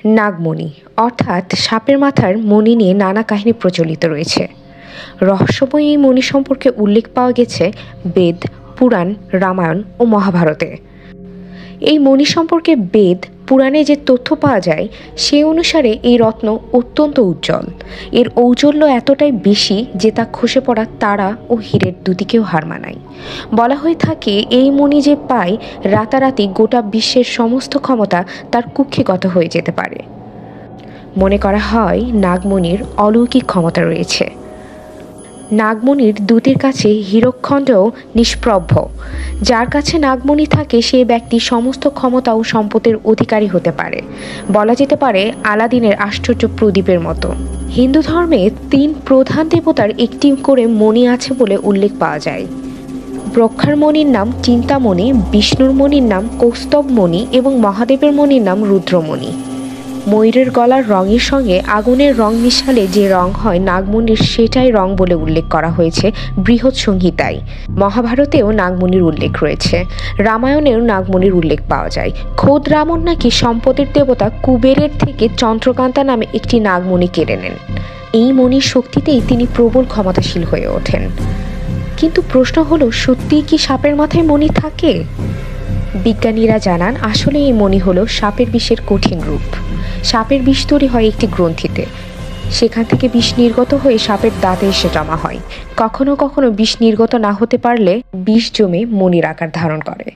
নাগমণি অর্থাৎ সাপের মাথার মণি নিয়ে নানা কাহিনী প্রচলিত রয়েছে। রহস্যময় এই মণি সম্পর্কে উল্লেখ পাওয়া গেছে বেদ, পুরাণ, রামায়ণ ও মহাভারতে। এই মণি সম্পর্কে বেদ, পুরাণে যে তথ্য পাওয়া যায় সে অনুসারে এই রত্ন অত্যন্ত উজ্জ্বল। এর ঔজ্জ্বল্য এতটাই বেশি যে তা খসে পড়া তারা ও হীরের দুদিকেও হার মানায়। বলা হয়ে থাকে এই মণি যে পায় রাতারাতি গোটা বিশ্বের সমস্ত ক্ষমতা তার কুক্ষিগত হয়ে যেতে পারে। মনে করা হয় নাগমণির অলৌকিক ক্ষমতা রয়েছে। নাগমণির দূতের কাছে হীরকখণ্ডও নিষ্প্রভ। যার কাছে নাগমণি থাকে সেই ব্যক্তি সমস্ত ক্ষমতা ও সম্পদের অধিকারী হতে পারে। বলা যেতে পারে আলাদিনের আশ্চর্য প্রদীপের মতো। হিন্দু ধর্মে 3 প্রধান দেবতার একটি করে মণি আছে বলে উল্লেখ পাওয়া যায়। ব্রহ্মার মণির নাম চিন্তামণি, বিষ্ণুর মণির নাম কৌস্তবমণি এবং মহাদেবের মণির নাম রুদ্রমণি। ময়ূরের গলার রঙের সঙ্গে আগুনের রং মিশালে যে রং হয় নাগমণির সেটাই রং বলে উল্লেখ করা হয়েছে বৃহৎ সংহিতায়। মহাভারতেও নাগমণির উল্লেখ রয়েছে, রামায়ণেও নাগমণির উল্লেখ পাওয়া যায়। খোদ রাবণ নাকি সম্পদের দেবতা কুবেরের থেকে চন্দ্রকান্তা নামে একটি নাগমণি কেড়ে নেন। এই মণির শক্তিতেই তিনি প্রবল ক্ষমতাশীল হয়ে ওঠেন। কিন্তু প্রশ্ন হলো, সত্যিই কি সাপের মাথায় মণি থাকে? বিজ্ঞানীরা জানান আসলে এই মণি হলো সাপের বিষের কঠিন রূপ। সাপের বিষ তৈরি হয় একটি গ্রন্থিতে, সেখান থেকে বিষ নির্গত হয়ে সাপের দাঁতে এসে জমা হয়। কখনো কখনো বিষ নির্গত না হতে পারলে বিষ জমে মণির আকার ধারণ করে।